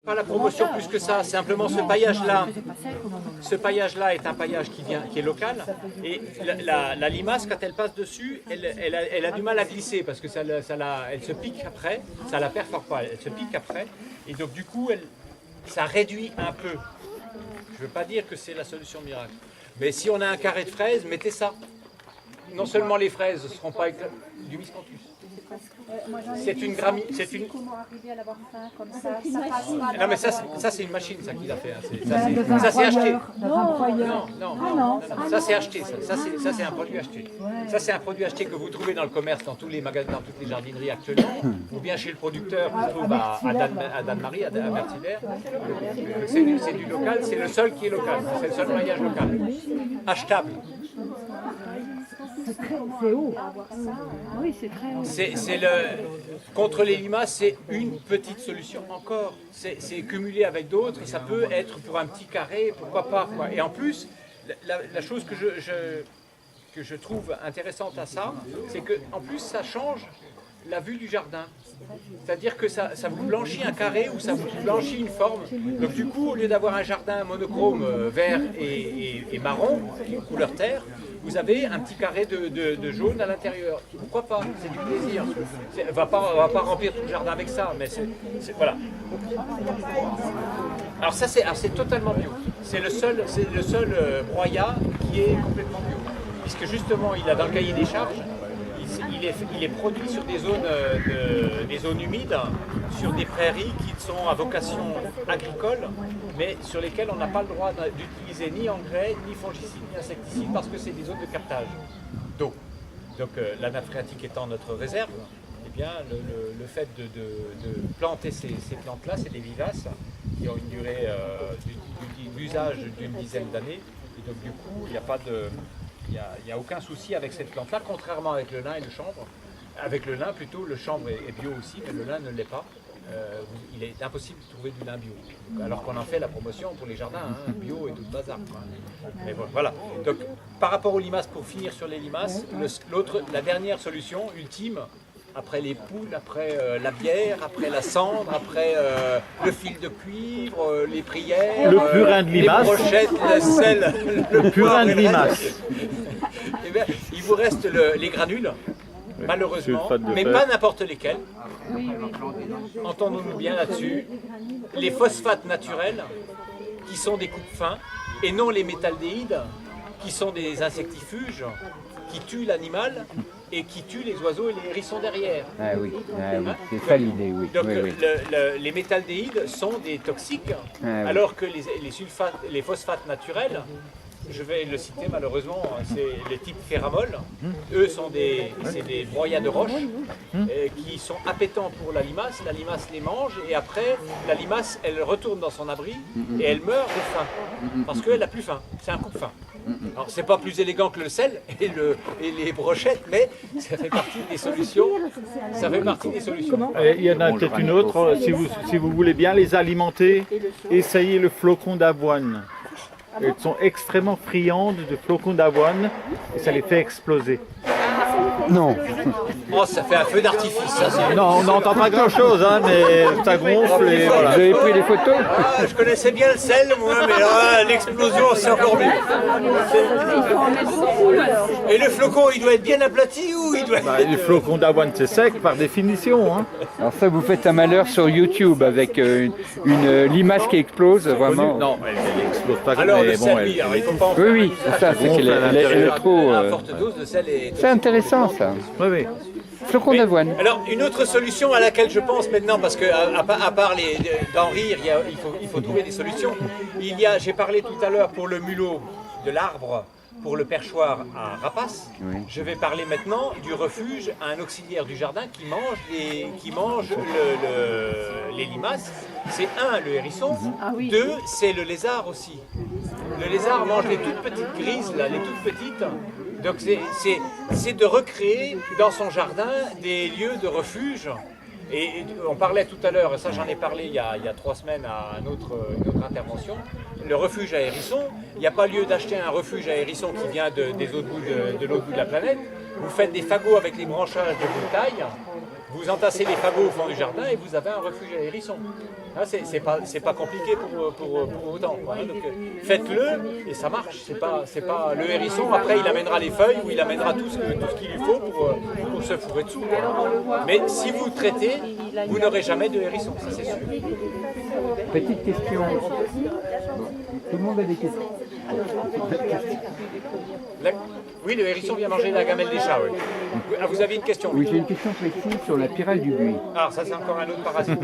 pas la promotion plus que ça, simplement ce paillage-là est un paillage qui est local, et la limace, quand elle passe dessus, elle a du mal à glisser, parce que elle se pique après, ça la perfore pas, elle se pique après, et donc du coup, ça réduit un peu. Je ne veux pas dire que c'est la solution miracle, mais si on a un carré de fraises, mettez ça. Non seulement les fraises ne seront pas avec du miscanthus. C'est une gramine. Comment arriver à l'avoir faim comme ça passe pas. Non mais ça c'est une machine ça qu'il a fait. Hein. Ça c'est acheté. Non. Ça c'est acheté. Ça c'est un produit acheté. Ça c'est un produit acheté que vous trouvez dans le commerce, dans tous les magasins, dans toutes les jardineries actuellement, ou bien chez le producteur qui se trouve à Dan-Marie, à Berthier. C'est du local. C'est le seul qui est local. C'est le seul maillage local. Achetable. C'est haut. Ah oui, c'est très haut. Contre les limaces, c'est une petite solution encore. C'est cumulé avec d'autres, et ça peut être pour un petit carré, pourquoi pas. Quoi. Et en plus, la chose que je trouve intéressante à ça, c'est qu'en plus ça change la vue du jardin. C'est-à-dire que ça vous blanchit un carré ou ça vous blanchit une forme. Donc du coup, au lieu d'avoir un jardin monochrome vert et marron, couleur terre, vous avez un petit carré de jaune à l'intérieur. Pourquoi pas? C'est du plaisir. On va pas remplir tout le jardin avec ça, mais voilà. Alors ça c'est totalement bio. C'est le seul broyat qui est complètement bio. Puisque justement, il a dans le cahier des charges, il est produit sur des zones humides, sur des prairies qui sont à vocation agricole, mais sur lesquelles on n'a pas le droit d'utiliser ni engrais, ni fongicides, ni insecticides, parce que c'est des zones de captage d'eau. Donc la nappe phréatique étant notre réserve, eh bien, le fait de planter ces plantes-là, c'est des vivaces qui ont une durée d'usage d'une dizaine d'années, et donc du coup, il n'y a pas de... Il n'y a aucun souci avec cette plante-là, contrairement avec le lin et le chanvre. Avec le lin, plutôt, le chanvre est bio aussi, mais le lin ne l'est pas. Il est impossible de trouver du lin bio. Alors qu'on en fait la promotion pour les jardins, hein, bio et tout le bazar. Quoi. Mais bon, voilà. Donc, par rapport aux limaces, pour finir sur les limaces, la dernière solution, ultime, après les poules, après la bière, après la cendre, après le fil de cuivre, les prières, le purin de limace, les brochettes, le sel, le purin de limace. Eh bien, il vous reste les granules, malheureusement, mais pas n'importe lesquels. Entendons-nous bien là-dessus. Les phosphates naturels, qui sont des coupes fins, et non les métaldéhydes, qui sont des insectifuges, qui tuent l'animal et qui tuent les oiseaux et les hérissons derrière. Ah oui, c'est ça l'idée, oui. Donc oui. Les métaldéhydes sont des toxiques, alors que les phosphates naturels, je vais le citer malheureusement, c'est les types ferramol. Eux sont des broyats de roche qui sont appétants pour la limace les mange, et après la limace elle retourne dans son abri et elle meurt de faim, parce qu'elle n'a plus faim, c'est un coupe-faim. Alors c'est pas plus élégant que le sel et les brochettes, mais ça fait partie des solutions. Ça fait partie des solutions. Et il y en a peut-être une autre, si vous voulez bien les alimenter, essayez le flocon d'avoine. Elles sont extrêmement friandes de flocons d'avoine et ça les fait exploser. Non. Oh, ça fait un feu d'artifice. Ça, non, on n'entend pas grand-chose, hein, mais ça gonfle et voilà. Vous avez pris des photos? Je connaissais bien le sel, moi, mais là, l'explosion, c'est encore mieux. Et le flocon, il doit être bien aplati ou il doit être... Le flocon d'avoine, c'est sec par définition. Hein. Alors ça, vous faites un malheur sur YouTube avec une limace qui explose, vraiment. Non, elle explose pas. Alors, mais le bon, sel, oui, alors, il faut pas en faire. Oui, c'est ça, c'est qu'elle est trop... À forte dose, le sel est... C'est intéressant, ça. Oui. Flocon d'avoine. Alors, une autre solution à laquelle je pense maintenant, parce que à part d'en rire, il faut trouver des solutions. J'ai parlé tout à l'heure pour le mulot de l'arbre, pour le perchoir à rapace. Oui. Je vais parler maintenant du refuge à un auxiliaire du jardin qui mange les limaces. C'est le hérisson. Deux, c'est le lézard aussi. Le lézard mange les toutes petites grises, là, les toutes petites. Donc c'est de recréer dans son jardin des lieux de refuge. Et on parlait tout à l'heure, ça j'en ai parlé il y a 3 semaines à une autre intervention, le refuge à hérissons. Il n'y a pas lieu d'acheter un refuge à hérissons qui vient de l'autre bout de la planète. Vous faites des fagots avec les branchages de bonne taille, vous entassez les fagots au fond du jardin et vous avez un refuge à hérissons. Hein, c'est pas compliqué pour autant. Hein. Donc faites-le et ça marche. C'est pas le hérisson. Après, il amènera les feuilles ou il amènera tout ce qu'il lui faut pour se fourrer dessous. Mais si vous traitez, vous n'aurez jamais de hérisson, ça c'est sûr. Petite question. Tout le monde a des questions. Oui, le hérisson vient manger la gamelle des chats. Oui. Ah, vous aviez une question? Oui, j'ai une question précise sur la pyrale du buis. Ah, ça c'est encore un autre parasite.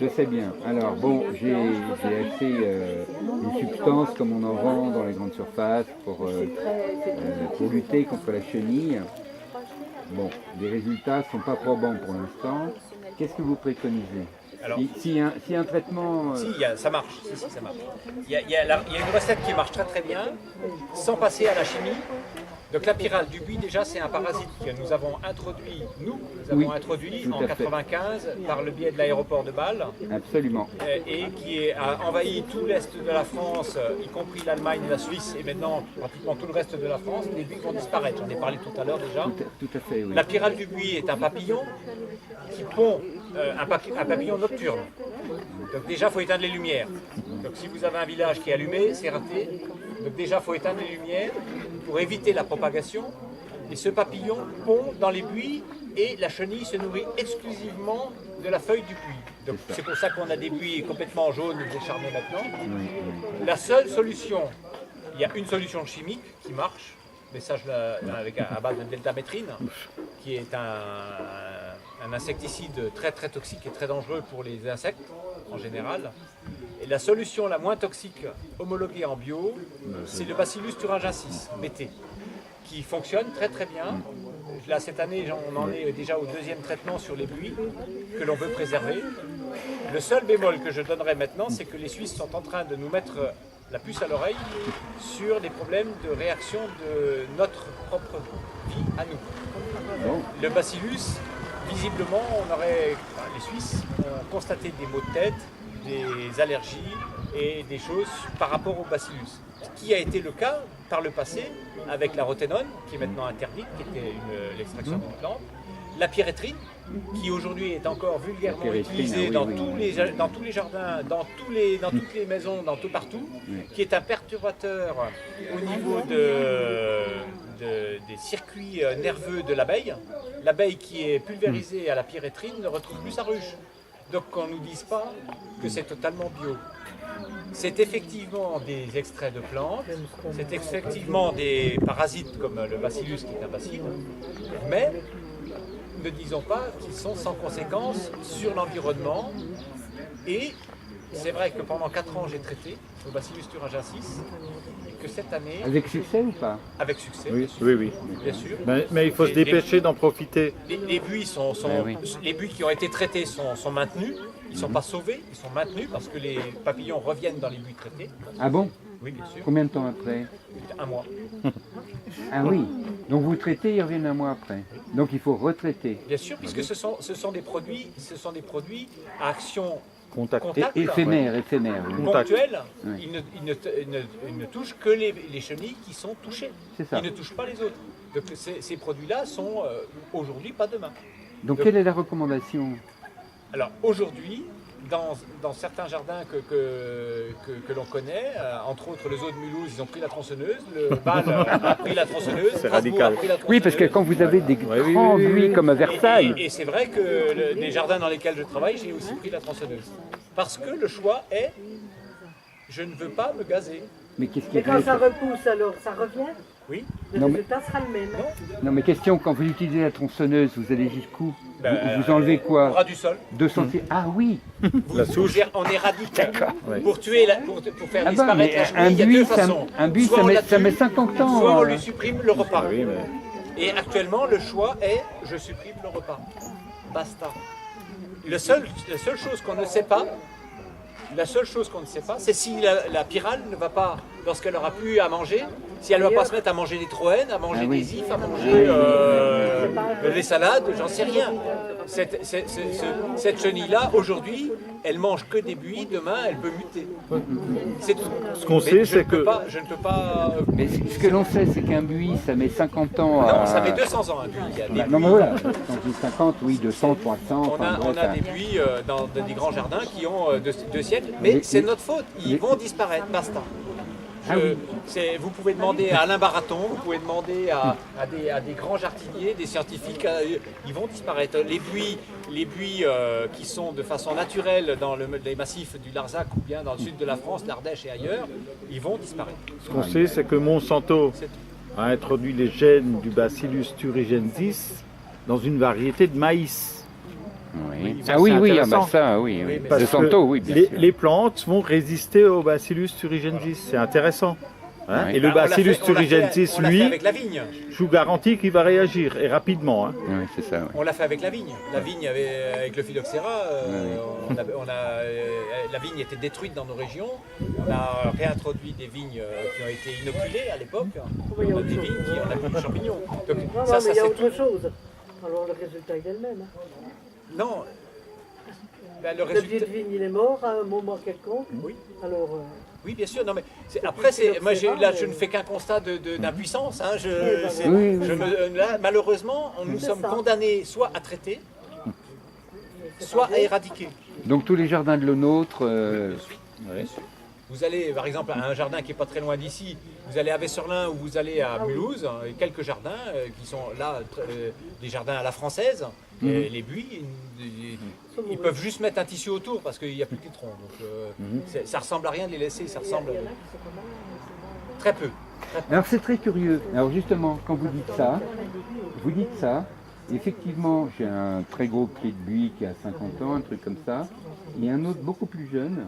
Je sais bien. Alors bon, j'ai acheté une substance comme on en vend dans les grandes surfaces pour lutter contre la chenille. Bon, les résultats ne sont pas probants pour l'instant. Qu'est-ce que vous préconisez? Alors, si un traitement... Si, ça marche. Si, ça marche. Il y a une recette qui marche très très bien, sans passer à la chimie. Donc la pyrale du buis, déjà, c'est un parasite que nous avons introduit, introduit en 1995 par le biais de l'aéroport de Bâle. Absolument. Et qui a envahi tout l'est de la France, y compris l'Allemagne et la Suisse, et maintenant pratiquement tout le reste de la France. Les buis vont disparaître, j'en ai parlé tout à l'heure déjà. Tout à fait, oui. La pyrale du buis est un papillon qui pond, un papillon nocturne. Donc déjà, il faut éteindre les lumières. Donc si vous avez un village qui est allumé, c'est raté. Donc déjà, il faut éteindre les lumières pour éviter la propagation. Et ce papillon pond dans les buis et la chenille se nourrit exclusivement de la feuille du buis. Donc c'est pour ça qu'on a des buis complètement jaunes décharnés maintenant. La seule solution, il y a une solution chimique qui marche, mais ça à base de deltamétrine, qui est un insecticide très très toxique et très dangereux pour les insectes en général. Et la solution la moins toxique homologuée en bio, c'est le Bacillus thuringiensis, BT, qui fonctionne très très bien. Là cette année, on en est déjà au 2e traitement sur les buis que l'on veut préserver. Le seul bémol que je donnerai maintenant, c'est que les Suisses sont en train de nous mettre la puce à l'oreille sur les problèmes de réaction de notre propre vie à nous. Le bacillus, visiblement, les Suisses ont constaté des maux de tête, des allergies et des choses par rapport au bacillus. Ce qui a été le cas par le passé avec la roténone, qui est maintenant interdite, qui était l'extraction d'une plante, la pyréthrine, qui aujourd'hui est encore vulgairement utilisée dans tous les jardins, dans toutes les maisons, partout, qui est un perturbateur au niveau des circuits nerveux de l'abeille. L'abeille qui est pulvérisée à la pyréthrine ne retrouve plus sa ruche. Donc qu'on ne nous dise pas que c'est totalement bio. C'est effectivement des extraits de plantes, c'est effectivement des parasites comme le bacillus qui est un bacille, mais ne disons pas qu'ils sont sans conséquence sur l'environnement. Et c'est vrai que pendant 4 ans j'ai traité le Bacillus thuringiensis et que cette année... Avec succès ou pas? Avec succès, oui, bien sûr. Mais il faut se dépêcher d'en profiter. Les buis les buis qui ont été traités sont maintenus, ils ne sont pas sauvés, ils sont maintenus parce que les papillons reviennent dans les buis traités. Ah bon? Oui, bien sûr. Combien de temps après? 1 mois. Ah oui, donc vous traitez, ils reviennent 1 mois après. Donc il faut retraiter. Bien sûr, puisque ce sont des produits à action Contact. Éphémère. Ponctuel, Oui. il ne touche que les chenilles qui sont touchées. C'est ça. Il ne touche pas les autres. Donc ces produits-là sont aujourd'hui, pas demain. Donc quelle est la recommandation? Alors aujourd'hui, dans certains jardins que l'on connaît, entre autres le zoo de Mulhouse, ils ont pris la tronçonneuse, le Bâle a pris la tronçonneuse, c'est Strasbourg radical. a pris la tronçonneuse. Oui, parce que quand vous avez des grands buis comme à Versailles... Et c'est vrai que les jardins dans lesquels je travaille, j'ai aussi pris la tronçonneuse. Parce que le choix est, je ne veux pas me gazer. Mais qu'est-ce qui Mais quand ça repousse, alors ça revient? Oui. Le Non, résultat sera le même. Non mais question, quand vous utilisez la tronçonneuse, vous allez jusqu'où? Vous enlevez quoi? Ras du sol. 2 cm. Ah oui. La souche. On éradique. Ouais. Pour faire Ah bah, disparaître mais la chenille, il y a deux façons. un buis, Soit on la ça met tue, 50 ans. soit on lui supprime le repas. Ah oui, mais... Et actuellement, le choix est je supprime le repas. Basta. La seule chose qu'on ne sait pas, c'est si la pyrale ne va pas, lorsqu'elle aura plus à manger, si elle ne va pas se mettre à manger des troènes, à manger des ifs, à manger les salades, j'en sais rien. Cette chenille-là, aujourd'hui, elle mange que des buis, demain, elle peut muter. C'est tout. Ce qu'on sait, c'est que... Je ne peux pas... Mais ce que l'on sait, c'est qu'un buis, ça met 50 ans à... Non, ça met 200 ans un buis. Il y a des Non, mais buis, voilà, quand je dis 50, oui, 200, 300... on a des buis dans des grands jardins qui ont 2 siècles, mais c'est notre faute. Ils vont disparaître, basta. Vous pouvez demander à Alain Baraton, vous pouvez demander à des grands jardiniers, des scientifiques, ils vont disparaître. Les buis qui sont de façon naturelle dans les massifs du Larzac ou bien dans le sud de la France, l'Ardèche et ailleurs, ils vont disparaître. Ce qu'on sait, c'est que Monsanto a introduit les gènes du Bacillus thuringiensis dans une variété de maïs. Oui. Ça, Ah oui, c'est oui, intéressant. ça, oui. Parce De Santo, oui, bien sûr. les plantes vont résister au Bacillus thuringiensis. C'est intéressant. Hein. Oui. Et le Bacillus thuringiensis, on l'a fait lui, avec la vigne. je vous garantis qu'il va réagir, et rapidement. Hein. Oui, c'est ça, oui. On l'a fait avec la vigne. La vigne avec le phylloxéra, la vigne était détruite dans nos régions. On a réintroduit des vignes qui ont été inoculées à l'époque. On a des vignes qui on a plus de champignons. Donc, Non, mais il y a autre chose. Alors le résultat il est le même. Non. Ben, le Le pied résultat... de vigne il est mort à un moment quelconque. Oui. Alors, Oui, bien sûr. Non, mais après, moi, là, je ne fais qu'un constat d'impuissance. Hein. Là, malheureusement, nous sommes condamnés soit à traiter, soit à éradiquer. Donc tous les jardins de l'eau nôtre... Vous allez, par exemple, à un jardin qui n'est pas très loin d'ici, vous allez à Vesserlin ou vous allez à Mulhouse, quelques jardins qui sont là, des jardins à la française, et les buis, ils peuvent juste mettre un tissu autour parce qu'il n'y a plus que des troncs. Donc, ça ressemble à rien de les laisser, ça ressemble très peu. Alors c'est très curieux. Alors justement, quand vous dites ça, effectivement, j'ai un très gros pied de buis qui a 50 ans, un truc comme ça, et un autre beaucoup plus jeune,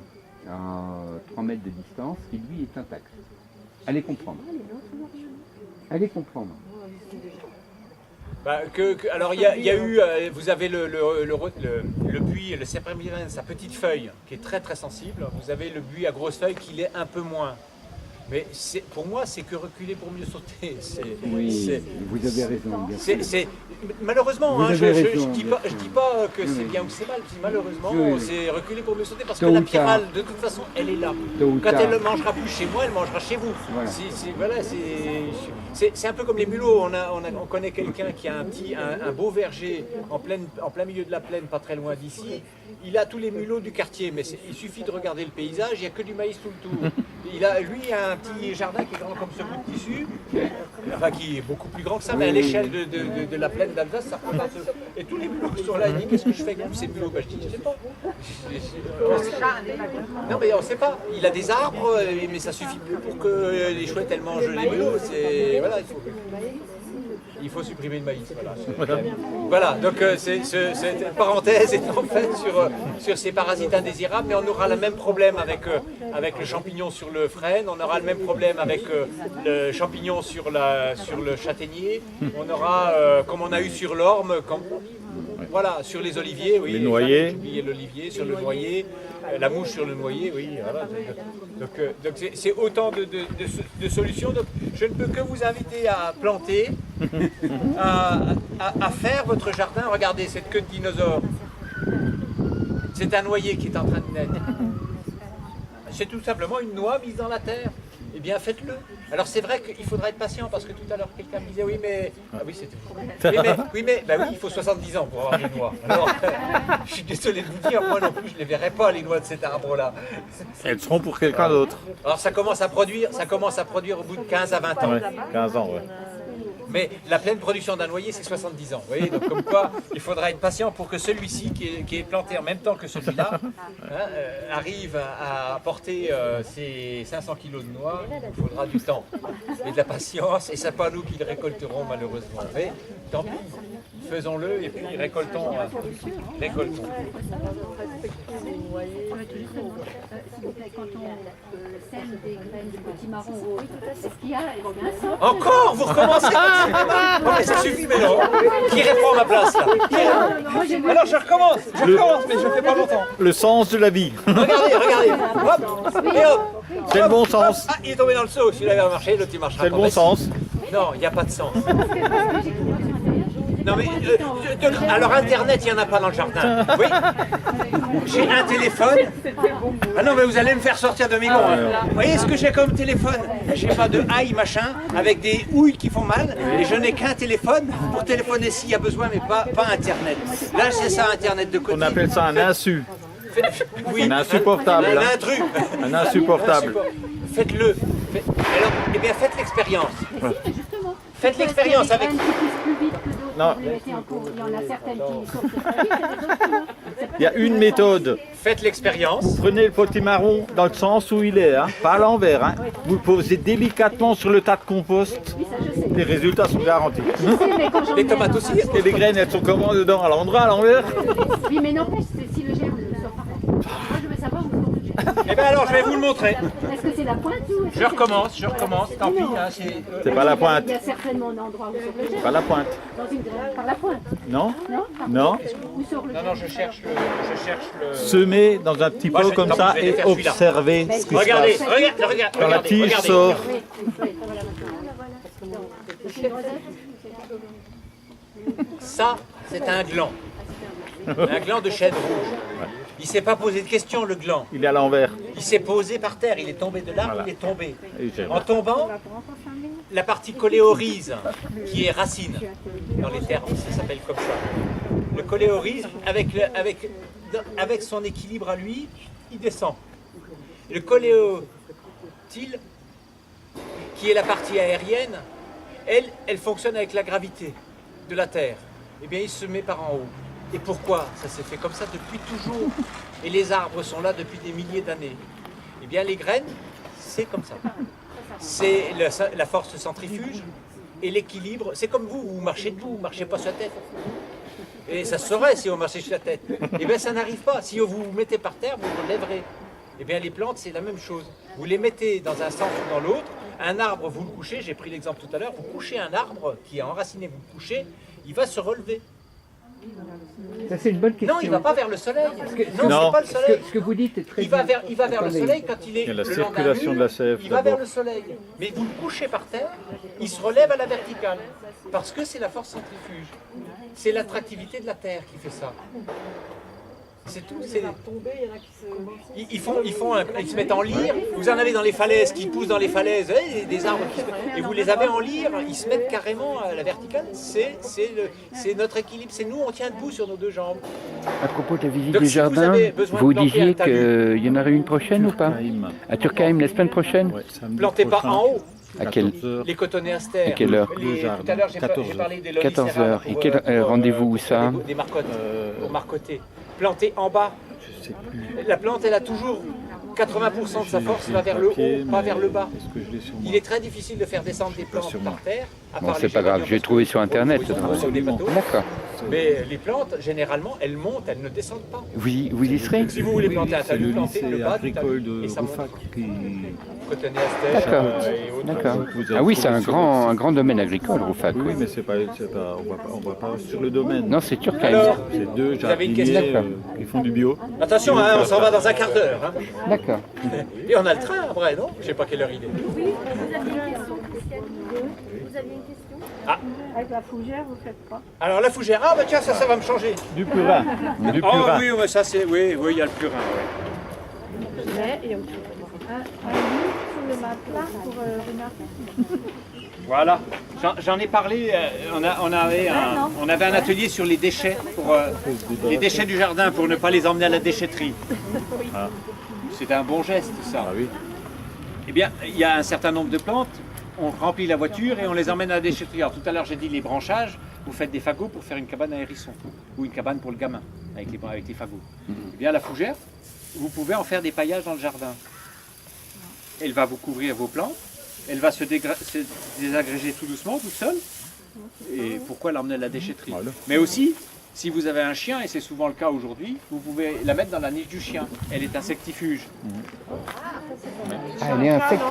à 3 mètres de distance, qui lui est intact. Allez comprendre. Allez comprendre. Bah, alors il y a eu, vous avez le buis, le cyprès-migraine, sa petite feuille qui est très très sensible. Vous avez le buis à grosse feuille qui l'est un peu moins. Mais pour moi, c'est que reculer pour mieux sauter. Oui, vous avez raison. Bien sûr. Malheureusement, hein, je ne dis pas que c'est bien ou c'est mal. Malheureusement, c'est reculer pour mieux sauter parce que la pyrale, de toute façon, elle est là. Quand elle ne mangera plus chez moi, elle mangera chez vous. Voilà. C'est un peu comme les mulots. On connaît quelqu'un qui a un beau verger en plein milieu de la plaine, pas très loin d'ici. Il a tous les mulots du quartier, mais il suffit de regarder le paysage, il n'y a que du maïs tout le tour. Lui, il a un petit jardin qui est grand comme ce bout de tissu, enfin qui est beaucoup plus grand que ça, mais à l'échelle de la plaine d'Alsace, ça représente. Et tous les mulots sont là, il dit qu'est-ce que je fais avec tous ces mulots? Je dis, je ne sais pas. Non, mais on ne sait pas. Il a des arbres, mais ça suffit plus pour que les chouettes elles mangent les mulots. Voilà, il faut supprimer le maïs. Voilà, donc cette parenthèse est en fait sur ces parasites indésirables, mais on aura le même problème avec le champignon sur le frêne, on aura le même problème avec le champignon sur le châtaignier, on aura, comme on a eu sur l'orme, voilà, sur les oliviers, oui. Les noyers. J'ai oublié l'olivier, sur le noyer, la mouche sur le noyer, oui. Voilà. Donc c'est autant de solutions. Donc, je ne peux que vous inviter à planter, à faire votre jardin. Regardez cette queue de dinosaure. C'est un noyer qui est en train de naître. C'est tout simplement une noix mise dans la terre. Eh bien, faites-le. Alors, c'est vrai qu'il faudra être patient parce que tout à l'heure, quelqu'un me disait oui, mais. Ah oui, c'était vous. Oui, il faut 70 ans pour avoir des noix. Alors, je suis désolé de vous dire, moi non plus, je ne les verrai pas, les noix de cet arbre-là. Elles seront pour quelqu'un d'autre. Alors, ça commence à produire au bout de 15 à 20 ans. Ouais, 15 ans, ouais. Mais la pleine production d'un noyer, c'est 70 ans. Vous voyez, donc comme quoi, il faudra être patient pour que celui-ci, qui est planté en même temps que celui-là, arrive à apporter ses 500 kilos de noix. Il faudra du temps et de la patience, et ce n'est pas nous qui le récolterons malheureusement. Mais tant pis, faisons-le et puis récoltons. Récoltons. S'il vous plaît, quand on sème des graines de petits marrons roses, est-ce qu'il y a un sort? Encore? Vous recommencez? Non mais ça suffit maintenant. Qui reprend ma place là? Alors je recommence, mais je ne fais pas longtemps. Le sens de la vie. Regardez. Hop, et hop. C'est le bon sens. Ah, il est tombé dans le seau. Celui-là va marcher, l'autre il marchera. C'est le bon sens. Non, il n'y a pas de sens. Non mais, alors Internet, il n'y en a pas dans le jardin. Oui. J'ai un téléphone. Ah non mais vous allez me faire sortir de mes gonds. Vous voyez ce que j'ai comme téléphone? J'ai pas de haille machin, avec des houilles qui font mal. Et je n'ai qu'un téléphone pour téléphoner s'il y a besoin, mais pas Internet. Là c'est ça Internet de côté. On appelle ça un insu. Oui, Un insupportable. Un hein. intrus. Un insupportable. Faites-le. Alors, eh bien faites l'expérience. Justement. Faites l'expérience avec... Qui poussent plus vite que d'autres. Non. Vous les mettez en cours. Il y en a certaines qui sortent plus vite et les autres non. Il y a une méthode. Faites l'expérience. Prenez le potimarron dans le sens où il est, hein, pas à l'envers. Hein. Vous le posez délicatement sur le tas de compost. Oui, ça je sais. Les résultats sont garantis. Je sais, mais quand j'en Les mets tomates dans- aussi. Et les graines, elles sont comment dedans? À l'endroit, à l'envers? Oui, mais n'empêche, si le germe sort par là. Moi, je veux savoir où sort le germe. Eh bien alors, je vais vous le montrer. Est-ce que c'est la pointe ou est-ce que Je recommence, tant pis. Hein, C'est pas la pointe. Il y a certainement un endroit où sort le germe. Pas la pointe. Dans une graine. Par la pointe. Non? Non par- Non? Où sort le germe? Non, je cherche le... Semer dans un petit Moi, pot je- comme non, ça je vais et faire celui-là. observer ce qui se Regardez, passe. regardez. Quand la tige regardez. sort, Oui, oui, voilà. C'est une rosette. Ça, c'est un gland. Un gland de chêne rouge. Il ne s'est pas posé de question, le gland. il est à l'envers. Il s'est posé par terre, il est tombé de l'arbre, Voilà. il est tombé. Et j'aime. En tombant, la partie coléoryse, qui est racine, dans les termes, ça s'appelle comme ça. Le coléoryse, avec son équilibre à lui, il descend. Le coléotyle, qui est la partie aérienne, elle fonctionne avec la gravité de la Terre. Eh bien, il se met par en haut. Et pourquoi? Ça s'est fait comme ça depuis toujours. Et les arbres sont là depuis des milliers d'années. Eh bien, les graines, c'est comme ça. C'est la force centrifuge et l'équilibre. C'est comme vous marchez debout, vous ne marchez pas sur la tête. Et ça se saurait si on marchait sur la tête. Eh bien, ça n'arrive pas. Si vous vous mettez par terre, vous vous lèverez. Eh bien, les plantes, c'est la même chose. Vous les mettez dans un sens ou dans l'autre. Un arbre, vous le couchez, j'ai pris l'exemple tout à l'heure, vous couchez un arbre qui est enraciné, vous le couchez, il va se relever. Ça, c'est une bonne question. Non, il ne va pas vers le soleil. Non, Non. c'est pas le soleil. Ce que vous dites est très Il va bien. vers le Attendez. soleil quand il est Il y a la le long d'un circulation mur, de la sève, il va vers d'abord. le soleil. Mais vous le couchez par terre, il se relève à la verticale. Parce que c'est la force centrifuge. C'est l'attractivité de la terre qui fait ça. C'est tout. Ils se mettent en lyre. Vous en avez dans les falaises qui poussent dans les falaises, des arbres et vous les avez en lyre. Ils se mettent carrément à la verticale. C'est notre équilibre. C'est nous, on tient debout sur nos deux jambes. À propos de la visite Donc, des si vous jardins, avez besoin vous de planter disiez un talus. qu'il y en aurait une prochaine ou pas? À Turkheim la semaine prochaine? Ouais, samedi Plantez pas prochain, en haut. À quelle 14 heures. Les cotonéastères. À quelle heure? Tout jardin. à l'heure, j'ai 14 parlé des 14 lonicéras heures. Et pour, quel pour, rendez-vous où ça? Des marcottes, pour marcotter. Planter en bas. Je sais plus. La plante, elle a toujours 80% de sa force J'ai va le vers le papier, haut, pas mais vers le bas. Est-ce que je l'ai sur moi? Il est très difficile de faire descendre des plantes sur moi. par terre. à Bon, part c'est les pas grave, géraniums, je vais parce trouver que- sur Internet. ils sont sur des Absolument. bateaux. D'accord. Mais les plantes, généralement, elles montent, elles ne descendent pas. Vous y serez? Si vous voulez Oui, planter un c'est le talus, plantez le lycée bas du talus. agricole de Et ça monte. Roufac qui... Cotonéastères D'accord. et autres. D'accord. Vous avez Ah oui, c'est trouvé un sur grand domaine agricole, Roufac. Oui, mais c'est pas, on va pas sur le domaine. Non, c'est Turkheim. Alors, C'est deux vous avez une jardiniers question qui font du bio. attention, hein, on s'en va dans un quart d'heure. Hein. D'accord. Et on a le train après, non? Je sais pas quelle heure il est. Vous aviez une question Avec la fougère, vous faites quoi? Alors la fougère, ah bah tiens, ça va me changer. Du purin. Du Oh purin. oui, mais ça c'est, oui, il y a le purin. Ouais. Mais, et un lit sur le matelas pour Renard. Voilà, j'en ai parlé, on avait un atelier sur les déchets, les déchets du jardin pour ne pas les emmener à la déchetterie. C'est un bon geste ça. Ah oui. Eh bien, il y a un certain nombre de plantes, on remplit la voiture et on les emmène à la déchetterie. Alors tout à l'heure j'ai dit les branchages, vous faites des fagots pour faire une cabane à hérisson ou une cabane pour le gamin avec les fagots. Eh bien la fougère, vous pouvez en faire des paillages dans le jardin. Elle va vous couvrir vos plantes, elle va se désagréger tout doucement, toute seule. Et pourquoi l'emmener à la déchetterie? Voilà. Mais aussi, si vous avez un chien, et c'est souvent le cas aujourd'hui, vous pouvez la mettre dans la niche du chien. Elle est insectifuge. Ah, elle est insecte.